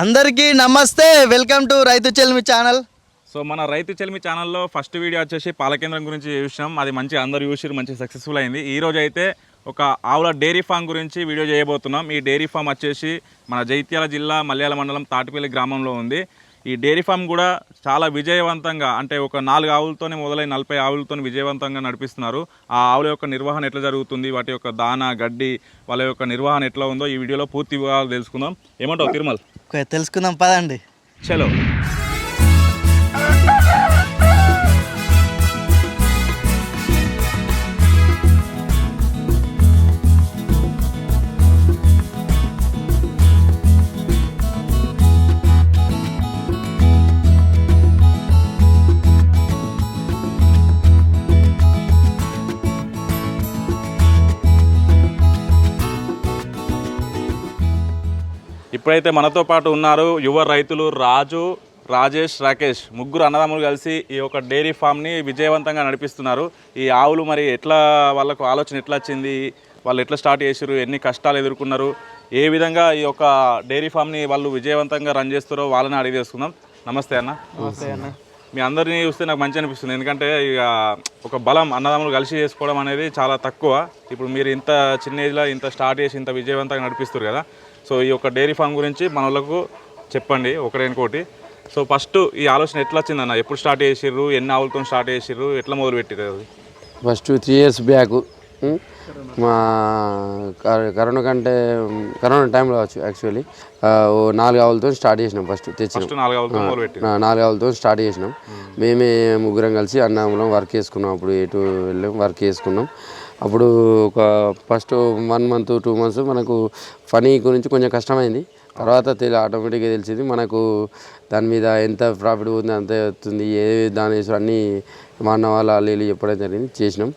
అందరికీ నమస్తే, welcome to రైతు చెల్మి ఛానల్. సో మన రైతు చెల్మి ఛానల్లో ఫస్ట్ వీడియో వచ్చేసి పాల కేంద్రం గురించి చూసినాం. అది మంచి అందరు చూసిరు, మంచి సక్సెస్ఫుల్ అయింది. ఈరోజు అయితే ఒక ఆవుల డైరీ ఫామ్ గురించి వీడియో చేయబోతున్నాం. ఈ డైరీ ఫామ్ వచ్చేసి మన జైత్యాల జిల్లా మల్యాల మండలం తాటిపల్లి గ్రామంలో ఉంది. ఈ డైరీ ఫామ్ కూడా చాలా విజయవంతంగా, అంటే ఒక 4 ఆవులతోనే మొదలై 40 ఆవులతో విజయవంతంగా నడిపిస్తున్నారు. ఆ ఆవుల యొక్క నిర్వహణ ఎట్లా జరుగుతుంది, వాటి యొక్క దానా గడ్డి వాళ్ళ యొక్క నిర్వహణ ఎట్లా ఉందో ఈ వీడియోలో పూర్తి వివరాలు తెలుసుకుందాం. ఏమంటావు తిరుమల్? తెలుసుకుందాం పదండి. చలో. ఇప్పుడైతే మనతో పాటు ఉన్నారు యువ రైతులు రాజు, రాజేష్, రాకేష్. ముగ్గురు అన్నదమ్ములు కలిసి ఈ యొక్క డైరీ ఫామ్ని విజయవంతంగా నడిపిస్తున్నారు. ఈ ఆవులు మరి ఎట్లా, వాళ్ళకు ఆలోచన ఎట్లా వచ్చింది, వాళ్ళు ఎట్లా స్టార్ట్ చేసారు, ఎన్ని కష్టాలు ఎదుర్కొన్నారు, ఏ విధంగా ఈ యొక్క డైరీ ఫామ్ని వాళ్ళు విజయవంతంగా రన్ చేస్తారో వాళ్ళని అడిగి తెలుసుకుందాం. నమస్తే అన్న. నమస్తే అన్న. మీ అందరినీ చూస్తే నాకు మంచి అనిపిస్తుంది. ఎందుకంటే ఇక ఒక బలం అన్నదమ్ములు కలిసి చేసుకోవడం అనేది చాలా తక్కువ. ఇప్పుడు మీరు ఇంత చిన్న ఏజ్లో ఇంత స్టార్ట్ చేసి ఇంత విజయవంతంగా నడిపిస్తారు కదా. సో ఈ యొక్క డైరీ ఫామ్ గురించి మన వాళ్ళకు చెప్పండి ఒకటి. సో ఫస్ట్ ఈ ఆలోచన ఎట్లా వచ్చిందన్న, ఎప్పుడు స్టార్ట్ చేసిర్రు, ఎన్ని ఆవులతో స్టార్ట్ చేసిర్రు, ఎట్లా మొదలు పెట్టిర్రు? అది ఫస్ట్ 3 years బ్యాక్ మా కరోనా టైంలో కావచ్చు. యాక్చువల్లీ 4 ఆవులతో స్టార్ట్ చేసినాం. ఫస్ట్ తెచ్చినాం 4 ఆవులతో మొదలు పెట్టి 4 ఆవులతో స్టార్ట్ చేసినాం. మేమే ముగ్గురం కలిసి అన్నదమ్ములం వర్క్ చేసుకున్నాం. అప్పుడు ఎటు వెళ్ళాం వర్క్ చేసుకున్నాం. అప్పుడు ఒక ఫస్ట్ 1 month 2 months మనకు ఫనీ గురించి కొంచెం కష్టమైంది. తర్వాత ఆటోమేటిక్గా తెలిసింది మనకు దాని మీద ఎంత ప్రాఫిట్ పోతుంది, అంత వస్తుంది, ఏ దాని అన్నీ మా అన్న వాళ్ళ అల్లీలు చెప్పడం జరిగింది. చేసినాం.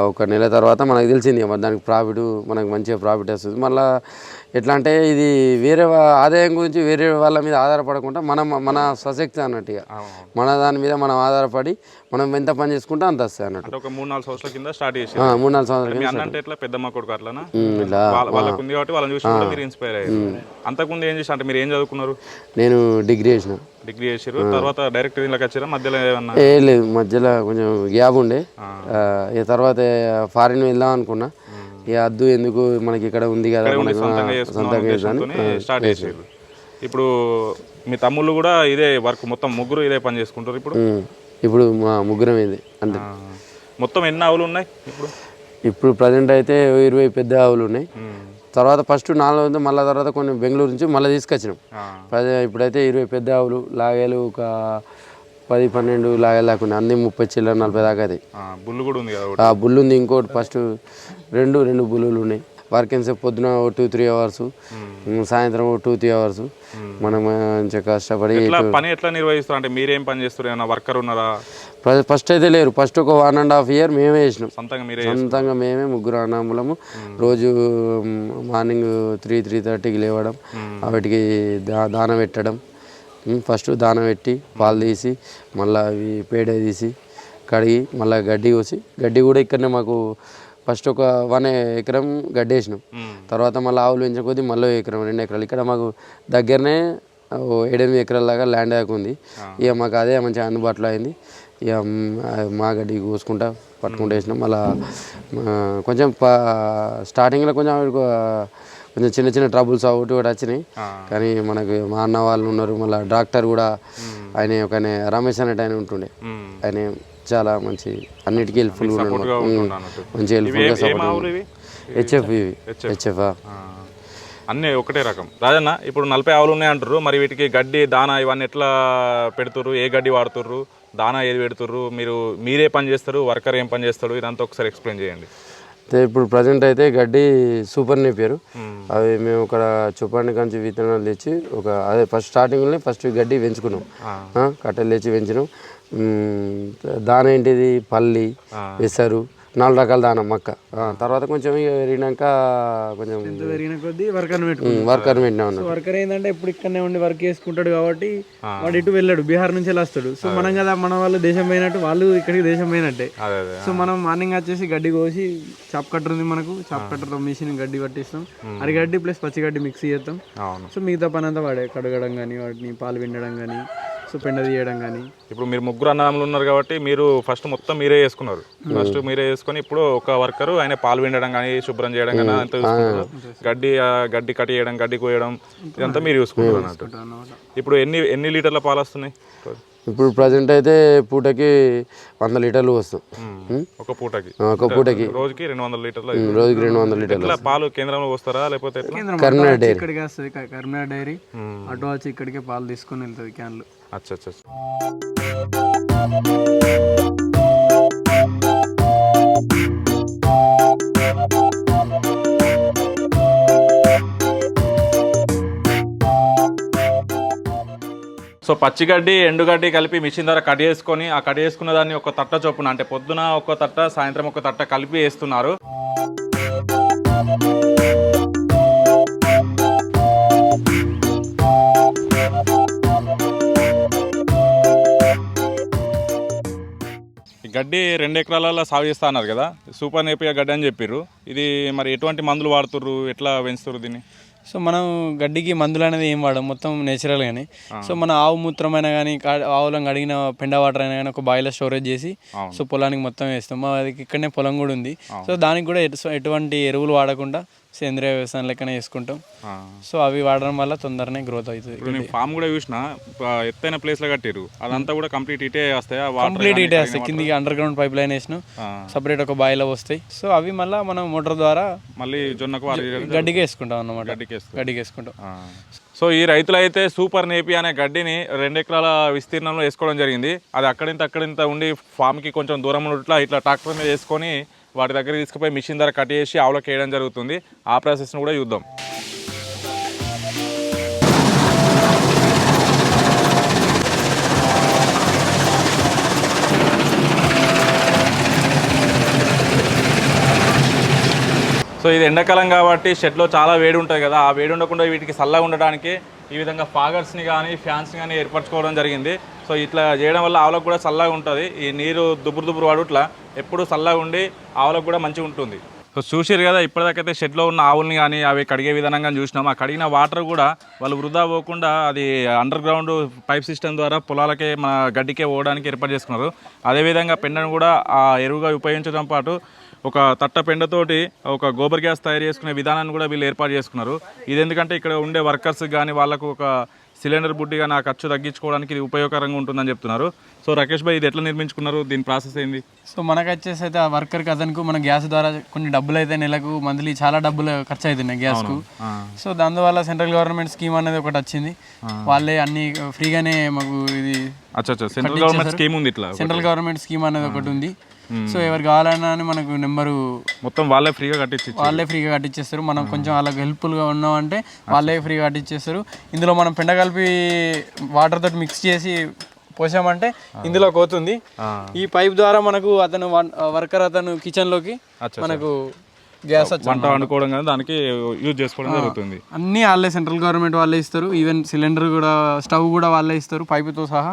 ఒక నెల తర్వాత మనకు తెలిసింది దానికి ప్రాఫిట్, మనకు మంచిగా ప్రాఫిట్ వస్తుంది. మళ్ళీ ఎట్లా అంటే ఇది వేరే ఆదాయం గురించి వేరే వాళ్ళ మీద ఆధారపడకుండా మన స్వశక్తి అన్నట్టుగా మన దాని మీద మనం ఆధారపడి మనం ఎంత పని చేసుకుంటే అంత వస్తాయి అన్నట్టు. ఒక 3-4 సంవత్సరాల కింద స్టార్ట్ చేసి 3-4 సంవత్సరాల కింద పెద్దమ్మ కొడుకు అట్లా వాళ్ళకు ఉంది కాబట్టి వాళ్ళని చూసి మీరు ఇన్స్పైర్ అయ్యారు. అంతకుముందు ఏం చేసి, అంటే మీరు ఏం చదువుకున్నారు? నేను డిగ్రీ చేసారు. తర్వాత డైరెక్ట్ దీనిలోకి వచ్చారా? మధ్యలో ఏమన్నా? లేదు, మధ్యలో కొంచెం గ్యాప్ ఉండే. ఇక తర్వాత ఫారిన్ వెళ్దాం అనుకున్నా. ఇక అద్దు ఎందుకు, మనకి ఇక్కడ ఉంది కదా స్టార్ట్ చేసారు. ఇప్పుడు మీ తమ్ముళ్ళు కూడా ఇదే వర్క్, మొత్తం ముగ్గురు ఇదే పని చేసుకుంటారు ఇప్పుడు మా ముగ్గురం ఇది. అంటే మొత్తం ఎన్ని ఆవులు ఉన్నాయి ఇప్పుడు ప్రజెంట్ అయితే 20 పెద్ద ఆవులు ఉన్నాయి. తర్వాత ఫస్ట్ 4 ఉంది, మళ్ళీ తర్వాత కొన్ని బెంగళూరు నుంచి మళ్ళీ తీసుకొచ్చినాం. ఇప్పుడైతే 20 పెద్ద ఆవులు, లాగేలు ఒక 10-12 లాగేలు దాకా ఉన్నాయి. అన్ని 30-40 దాకా అవుతాయి. బుల్లు కూడా ఉంది. బుల్లు ఉంది. ఇంకోటి ఫస్ట్ రెండు బుల్లులు ఉన్నాయి. వర్కింగ్ సేపు పొద్దున 2-3 hours, సాయంత్రం 2-3 hours. మనం మంచిగా కష్టపడి పని ఎట్లా నిర్వహిస్తారు? అంటే మీరేం పని చేస్తారు? ఏమన్నా వర్కర్ ఉన్నారా? ఫస్ట్ అయితే లేరు. ఫస్ట్ ఒక 1.5 year మేమే చేసినాం. సొంతంగా మేమే ముగ్గురు అన్నములము. రోజు మార్నింగ్ 3-3:30కి లేవడం, వాటికి దాన పెట్టడం. ఫస్ట్ దాన పెట్టి పాలు తీసి మళ్ళీ అవి పేడ తీసి కడిగి మళ్ళీ గడ్డి కోసి, గడ్డి కూడా ఇక్కడనే మాకు ఫస్ట్ ఒక 1 ఎకరం గడ్డి వేసినాం. తర్వాత మళ్ళీ ఆవులు పెంచిన కొద్దీ మళ్ళీ 1 ఎకరం 2 ఎకరాలు ఇక్కడ మాకు దగ్గరనే 7-8 ఎకరాల దాకా ల్యాండ్ దాకా ఉంది. ఇక మాకు అదే మంచిగా అందుబాటులో అయింది. ఇక మా గడ్డి కోసుకుంటా పట్టుకుంటూ వేసినాం. మళ్ళీ కొంచెం స్టార్టింగ్లో కొంచెం చిన్న ట్రబుల్స్ ఒకటి వచ్చినాయి. కానీ మనకు మా అన్న వాళ్ళు ఉన్నారు. మళ్ళీ డాక్టర్ కూడా ఒక రమేష్ అనేటి ఆయన ఉంటుండే. ఆయన చాలా మంచి అన్నిటికీ హెల్ప్ఫుల్గా ఉన్నాడు. మంచి హెల్ప్ఫుల్గా సపోర్ట్. హెచ్ఎఫ్ అన్నీ ఒకటే రకం. రాజన్న, ఇప్పుడు 40 ఆవులు ఉన్నాయి అంటారు. మరి వీటికి గడ్డి, దానా ఇవన్నీ ఎట్లా పెడుతుర్రు? ఏ గడ్డి వాడుతుర్రు? దానా ఏది పెడుతుర్రు? మీరే పని చేస్తారు, వర్కర్ ఏం పని చేస్తాడు? ఇదంతా ఒకసారి ఎక్స్ప్లెయిన్ చేయండి. ఇప్పుడు ప్రజెంట్ అయితే గడ్డి సూపర్ నేపియర్. అవి మేము ఇక్కడ చుప్పండి కంచి విత్తనాలు తెచ్చి అదే ఫస్ట్ స్టార్టింగ్లోనే ఫస్ట్ గడ్డి పెంచుకున్నాం. కట్టెలు తెచ్చి పెంచినాం. దాని ఏంటిది పల్లి, పెసరు, 4 రకాల దానం మక్క తర్వాత కొంచెం ఇక పెరిగినాక కొంచెం పెరిగిన కొద్దీ వర్కర్ పెట్టుకున్నాం. వర్కర్ పెట్టినా ఉన్నాడు. వర్కర్ ఏంటంటే ఇప్పుడు ఇక్కడనే ఉండి వర్క్ చేసుకుంటాడు కాబట్టి వాడు ఇటు వెళ్ళాడు, బీహార్ నుంచి వస్తాడు. సో మనం కదా మన వాళ్ళు దేశం పోయినట్టు వాళ్ళు ఇక్కడికి దేశం పోయినట్టే. సో మనం మార్నింగ్ వచ్చేసి గడ్డి కోసి చాప్ కట్టర్ ఉంది మనకు, చాప్ కట్టర్తో మిషన్ గడ్డి పట్టిస్తాం. అరిగడ్డి ప్లస్ పచ్చిగడ్డి మిక్స్ చేస్తాం. సో మిగతా పని అంతా వాడే, కడగడం కానీ వాటిని పాలు పిండడం కానీ సో పెండ తీయడం కానీ. ఇప్పుడు మీరు ముగ్గురు అన్నదమ్ములు ఉన్నారు కాబట్టి మీరు ఫస్ట్ మొత్తం మీరే చేసుకున్నారు. ఫస్ట్ మీరే చేసుకొని ఇప్పుడు ఒక వర్కరు ఆయన పాలు పిండడం కానీ శుభ్రం చేయడం కానీ అంతా చూసుకుంటారు. గడ్డి కట్ చేయడం, గడ్డి కోయడం ఇదంతా మీరు చూసుకుంటారు అన్నట్టు. ఇప్పుడు ఎన్ని లీటర్ల పాలు వస్తున్నాయి? ఇప్పుడు ప్రజెంట్ అయితే పూటకి 100 లీటర్లు వస్తాం. ఒక పూటకి రోజుకి 200 లీటర్లు. రోజుకి 200 లీటర్లు. పాలు కేంద్రంలో వస్తారా లేకపోతే కరీంనగర్ డైరీ ఇక్కడికి వస్తుంది. కరీంనగర్ డైరీ అటు వచ్చి ఇక్కడికే పాలు తీసుకొని వెళ్తుంది క్యాన్లు. అచ్చా. సో పచ్చిగడ్డి ఎండుగడ్డి కలిపి మిషన్ ద్వారా కట్ చేసుకొని ఆ కట్ చేసుకున్న దాన్ని ఒక తట్ట చొప్పున అంటే పొద్దున ఒక తట్ట సాయంత్రం ఒక తట్ట కలిపి వేస్తున్నారు. గడ్డి 2 ఎకరాలలో సాగు చేస్తా అన్నారు కదా, సూపర్ నేపియర్ గడ్డి అని చెప్పారు. ఇది మరి ఎటువంటి మందులు వాడుతుర్రు, ఎట్లా పెంచుతుర్రు దీన్ని? సో మనం గడ్డికి మందులు అనేది ఏం వాడడం, మొత్తం నేచురల్ కానీ. సో మన ఆవు మూత్రమైనా కానీ ఆవులను అడిగిన పెండ వాటర్ అయినా కానీ ఒక బాయిలో స్టోరేజ్ చేసి సో పొలానికి మొత్తం వేస్తాం. అది ఇక్కడనే పొలం కూడా ఉంది. సో దానికి కూడా ఎటువంటి ఎరువులు వాడకుండా సేంద్రియ వ్యవసాయం లెక్కనే చేసుకుంటాం. సో అవి వాడడం వల్ల తొందరనే గ్రోత్ అవుతుంది. ఇప్పుడు నేను ఫామ్ కూడా చూసిన ఎత్తైన ప్లేస్ లో కట్టారు, అదంతా కూడా కంప్లీట్ ఇటే వస్తాయి. కంప్లీట్ ఇటే వస్తాయి. కిందికి అండర్ గ్రౌండ్ పైప్ లైన్ వేసిన సపరేట్ ఒక బాయిలో వస్తాయి. సో అవి మళ్ళీ మనం మోటార్ ద్వారా మళ్ళీ జొన్నకు గడ్డికి వేసుకుంటాం అన్నమాట. గడ్డికి వేసుకుంటాం. సో ఈ రైతులు అయితే సూపర్ నేపి అనే గడ్డిని 2 ఎకరాల విస్తీర్ణంలో వేసుకోవడం జరిగింది. అది అక్కడింత ఉండి ఫామ్కి కొంచెం దూరం ఇట్లా ట్రాక్టర్ మీద వేసుకొని వాటి దగ్గర తీసుకుపోయి మిషన్ ద్వారా కట్ చేసి ఆవులకు వేయడం జరుగుతుంది. ఆ ప్రాసెస్ను కూడా చూద్దాం. సో ఇది ఎండాకాలం కాబట్టి షెడ్లో చాలా వేడి ఉంటుంది కదా, ఆ వేడి ఉండకుండా వీటికి చల్లగా ఉండడానికి ఈ విధంగా ఫాగర్స్ని కానీ ఫ్యాన్స్ని కానీ ఏర్పరచుకోవడం జరిగింది. సో ఇట్లా చేయడం వల్ల ఆవులకు కూడా చల్లగా ఉంటుంది. ఈ నీరు దుబ్బురు వాడుట్లా ఎప్పుడు చల్లగా ఉండి ఆవులకు కూడా మంచిగా ఉంటుంది. సో చూసారు కదా, ఇప్పటిదాకైతే షెడ్లో ఉన్న ఆవుల్ని కానీ అవి కడిగే విధానంగా చూసినాం. ఆ కడిగిన వాటర్ కూడా వాళ్ళు వృధా పోకుండా అది అండర్ గ్రౌండ్ పైప్ సిస్టమ్ ద్వారా పొలాలకే మన గడ్డికే పోవడానికి ఏర్పాటు చేసుకున్నారు. అదేవిధంగా పెండను కూడా ఆ ఎరువుగా ఉపయోగించడం పాటు ఒక తట్ట పెండతోటి ఒక గోబర్ గ్యాస్ తయారు చేసుకునే విధానాన్ని కూడా వీళ్ళు ఏర్పాటు చేసుకున్నారు. ఇది ఎందుకంటే ఇక్కడ ఉండే వర్కర్స్ కానీ వాళ్ళకు ఒక సిలిండర్ బుడ్డిగా నా ఖర్చు తగ్గించుకోవడానికి ఇది ఉపయోగకరంగా ఉంటుందని చెప్తున్నారు. సో రాకేష్ భాయ్, ఇది ఎట్లా నిర్మించుకున్నారు, దీని ప్రాసెస్ ఏంది? సో మనకు వచ్చేసి అయితే ఆ వర్కర్కి అతనికి మన గ్యాస్ ద్వారా కొన్ని డబ్బులు అయితే నెలకు మంత్లీ చాలా డబ్బులు ఖర్చు అవుతున్నాయి గ్యాస్కు. సో దానివల్ల సెంట్రల్ గవర్నమెంట్ స్కీమ్ అనేది ఒకటి వచ్చింది. వాళ్ళే అన్ని ఫ్రీగానే మాకు ఇది సెంట్రల్ గవర్నమెంట్ స్కీమ్ ఉంది. ఇట్లా సెంట్రల్ గవర్నమెంట్ స్కీమ్ అనేది ఒకటి ఉంది. సో ఎవరు కావాలన్నా మనకు నెంబరు మొత్తం వాళ్ళే ఫ్రీగా కట్టించేస్తారు. మనం కొంచెం వాళ్ళకి హెల్ప్ఫుల్గా ఉన్నామంటే వాళ్ళే ఫ్రీగా కట్టించేస్తారు. ఇందులో మనం పెండ కలిపి వాటర్ తోటి మిక్స్ చేసి పోసామంటే ఇందులో పోతుంది. ఈ పైప్ ద్వారా మనకు అతను వర్కర్ అతను కిచెన్లోకి మనకు గ్యాస్ వంట వండుకోవడం కానీ దానికి యూజ్ చేసుకోవడం జరుగుతుంది. అన్నీ వాళ్ళే, సెంట్రల్ గవర్నమెంట్ వాళ్ళే ఇస్తారు. ఈవెన్ సిలిండర్ కూడా, స్టవ్ కూడా వాళ్ళే ఇస్తారు, పైపుతో సహా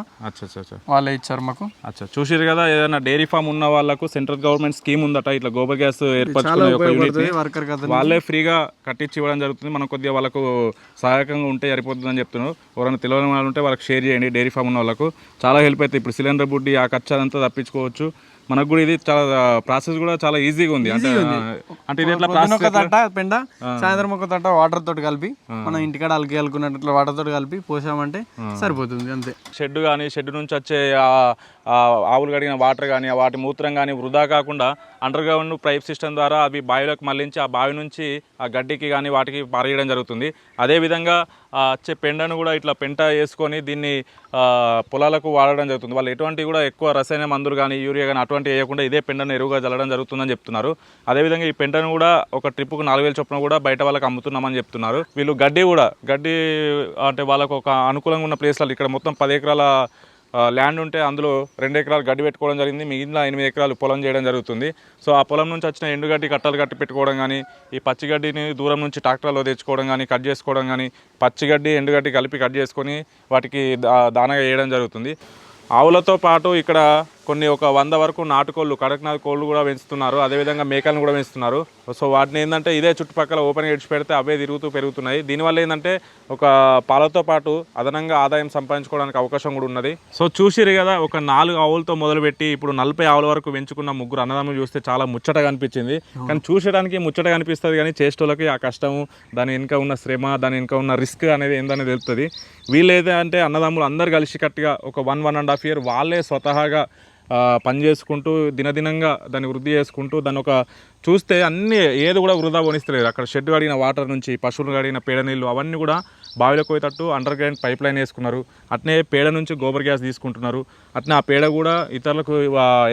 వాళ్ళే ఇచ్చారు మాకు. చూసారు కదా, ఏదైనా డైరీ ఫామ్ ఉన్న వాళ్ళకు సెంట్రల్ గవర్నమెంట్ స్కీమ్ ఉందట. ఇట్లా గోబర్ గ్యాస్ ఏర్పరచుకునే వాళ్ళే ఫ్రీగా కట్టించి ఇవ్వడం జరుగుతుంది. మనం కొద్దిగా వాళ్ళకు సహాయకంగా ఉంటే సరిపోతుందని చెప్తున్నారు. ఎవరైనా తెలియని వాళ్ళు ఉంటే వాళ్ళకి షేర్ చేయండి. డైరీ ఫామ్ ఉన్న వాళ్ళకు చాలా హెల్ప్ అవుతుంది. ఇప్పుడు సిలిండర్ బుడ్డి ఆ ఖర్చు అదంతా తప్పించుకోవచ్చు. మనకు కూడా ఇది చాలా ప్రాసెస్ కూడా చాలా ఈజీగా ఉంది. అంటే ఇది ఎట్లా ఒక తట్ట పెండ, సాయంత్రం ఒక తట్ట వాటర్ తోటి కలిపి మనం ఇంటికాడ అలుకున్నట్లు వాటర్ తోటి కలిపి పోసామంటే సరిపోతుంది, అంతే. షెడ్ కానీ షెడ్ నుంచి వచ్చే ఆవులు కడిగిన వాటర్ కానీ వాటి మూత్రం కానీ వృధా కాకుండా అండర్ గ్రౌండ్ పైప్ సిస్టమ్ ద్వారా అవి బావిలోకి మళ్లించి ఆ బావి నుంచి ఆ గడ్డికి కానీ వాటికి పారేయడం జరుగుతుంది. అదేవిధంగా వచ్చే పెండను కూడా ఇట్లా పెంట వేసుకొని దీన్ని పొలాలకు వాడడం జరుగుతుంది. వాళ్ళు ఎటువంటి కూడా ఎక్కువ రసాయన మందులు కానీ యూరియా కానీ అటువంటి వేయకుండా ఇదే పెండను ఎరువుగా చల్లడం జరుగుతుందని చెప్తున్నారు. అదేవిధంగా ఈ పెంటను కూడా ఒక ట్రిప్పుకు 4,000 చొప్పున కూడా బయట వాళ్ళకి అమ్ముతున్నామని చెప్తున్నారు. వీళ్ళు గడ్డి అంటే వాళ్ళకు ఒక అనుకూలంగా ఉన్న ప్లేస్లలో ఇక్కడ మొత్తం 10 ఎకరాల ల్యాండ్ ఉంటే అందులో 2 ఎకరాలు గడ్డి పెట్టుకోవడం జరిగింది, మిగిలిన 8 ఎకరాలు పొలం చేయడం జరుగుతుంది. సో ఆ పొలం నుంచి వచ్చిన ఎండుగడ్డి కట్టలు కట్టి పెట్టుకోవడం కానీ, ఈ పచ్చిగడ్డిని దూరం నుంచి ట్రాక్టర్లో తెచ్చుకోవడం కానీ, కట్ చేసుకోవడం కానీ, పచ్చిగడ్డి ఎండుగడ్డి కలిపి కట్ చేసుకొని వాటికి దానగా వేయడం జరుగుతుంది. ఆవులతో పాటు ఇక్కడ కొన్ని ఒక 100 వరకు నాటుకోళ్ళు, కడక్నాథ్ కోళ్ళు కూడా పెంచుతున్నారు, అదేవిధంగా మేకలను కూడా పెంచుతున్నారు. సో వాటిని ఏంటంటే ఇదే చుట్టుపక్కల ఓపెన్గా ఇడిచి పెడితే అవే తిరుగుతూ పెరుగుతున్నాయి. దీనివల్ల ఏంటంటే ఒక పాలతో పాటు అదనంగా ఆదాయం సంపాదించుకోవడానికి అవకాశం కూడా ఉన్నది. సో చూసిరు కదా, ఒక 4 ఆవులతో మొదలుపెట్టి ఇప్పుడు 40 ఆవుల వరకు పెంచుకున్న ముగ్గురు అన్నదమ్ములు చూస్తే చాలా ముచ్చటగా అనిపించింది. కానీ చూసేయడానికి ముచ్చటగా అనిపిస్తుంది, కానీ చేసేటోళ్ళకి ఆ కష్టము, దాని వెనుక ఉన్న శ్రమ, దాని వెనుక ఉన్న రిస్క్ అనేది ఏందనేది తెలుస్తుంది. వీళ్ళు ఏదంటే అన్నదమ్ములు అందరు కలిసికట్టుగా ఒక 1.5 ఇయర్ వాళ్ళే స్వతహాగా పని చేసుకుంటూ దినదినంగా దాన్ని వృద్ధి చేసుకుంటూ దాన్ని ఒక చూస్తే అన్నీ ఏది కూడా వృధా పోనిస్తలేదు. అక్కడ షెడ్ కడిగిన వాటర్ నుంచి పశువులు కడిగిన పేడ నీళ్ళు అవన్నీ కూడా బావిలోకి పోయేటట్టు అండర్ గ్రౌండ్ పైప్ లైన్ వేసుకున్నారు. అట్నే పేడ నుంచి గోబర్ గ్యాస్ తీసుకుంటున్నారు. అట్నే ఆ పేడ కూడా ఇతరులకు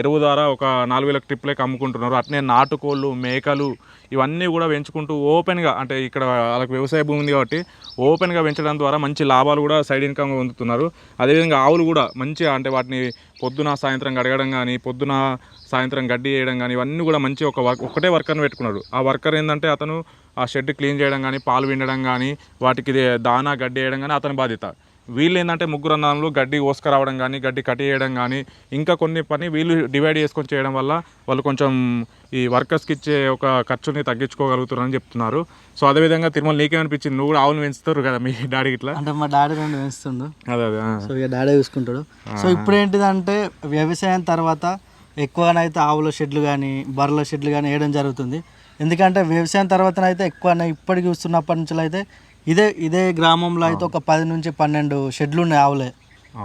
ఎరువు ద్వారా ఒక 4000 ట్రిప్లకి అమ్ముకుంటున్నారు. అట్నే నాటుకోళ్ళు, మేకలు ఇవన్నీ కూడా పెంచుకుంటూ ఓపెన్గా, అంటే ఇక్కడ వాళ్ళకి వ్యవసాయ భూమి ఉంది కాబట్టి ఓపెన్గా పెంచడం ద్వారా మంచి లాభాలు కూడా సైడ్ ఇన్కమ్ పొందుతున్నారు. అదేవిధంగా ఆవులు కూడా మంచిగా, అంటే వాటిని పొద్దున సాయంత్రం గడగడం కానీ, పొద్దున సాయంత్రం గడ్డి వేయడం కానీ ఇవన్నీ కూడా మంచి ఒకటే వర్కర్ని పెట్టుకున్నాడు. ఆ వర్కర్ ఏంటంటే అతను ఆ షెడ్ క్లీన్ చేయడం కానీ, పాలు విండడం కానీ, వాటికి దానా గడ్డి వేయడం కానీ అతని బాధ్యత. వీళ్ళు ఏంటంటే ముగ్గురు అన్నదమ్ములు గడ్డి కోసుకురావడం కానీ, గడ్డి కట్టి చేయడం కానీ, ఇంకా కొన్ని పని వీళ్ళు డివైడ్ చేసుకొని చేయడం వల్ల వాళ్ళు కొంచెం ఈ వర్కర్స్కి ఇచ్చే ఒక ఖర్చుని తగ్గించుకోగలుగుతారని చెప్తున్నారు. సో అదేవిధంగా తిరుమల నీకేమనిపించింది? నువ్వు కూడా ఆవులు పెంచుతారు కదా మీ డాడీ ఇట్లా? అంటే మా డాడీ 2 పెంచుతుండు. అదే సో ఇక డాడీ చూసుకుంటాడు. సో ఇప్పుడు ఏంటిదంటే వ్యవసాయం తర్వాత ఎక్కువనైతే ఆవుల షెడ్లు కానీ, బర్రెల షెడ్లు కానీ వేయడం జరుగుతుంది. ఎందుకంటే వ్యవసాయం తర్వాతనైతే ఎక్కువ ఇప్పటికి చూస్తున్నప్పటి నుంచి అయితే ఇదే గ్రామంలో అయితే ఒక 10 నుంచి 12 షెడ్లు ఉన్నాయి ఆవులే.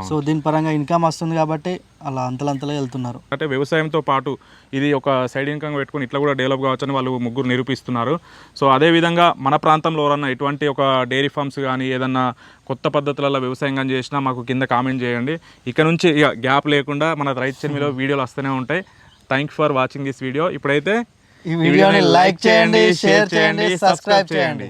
సో దీని పరంగా ఇన్కమ్ వస్తుంది కాబట్టి అలా అంతలంతలో వెళ్తున్నారు. అంటే వ్యవసాయంతో పాటు ఇది ఒక సైడ్ ఇన్కమ్ పెట్టుకొని ఇట్లా కూడా డెవలప్ కావచ్చని వాళ్ళు ముగ్గురు నిరూపిస్తున్నారు. సో అదేవిధంగా మన ప్రాంతంలో ఎవరన్నా ఇటువంటి ఒక డైరీ ఫార్మ్స్ కానీ ఏదన్నా కొత్త పద్ధతులలో వ్యవసాయం కానీ చేసినా మాకు కింద కామెంట్ చేయండి. ఇక్కడ నుంచి ఇక గ్యాప్ లేకుండా మన రైతు చెన్మిలో వీడియోలు వస్తూనే ఉంటాయి. Thank for watching this video. ఇప్పుడైతే ఈ వీడియోని లైక్ చేయండి, షేర్ చేయండి, సబ్స్క్రైబ్ చేయండి.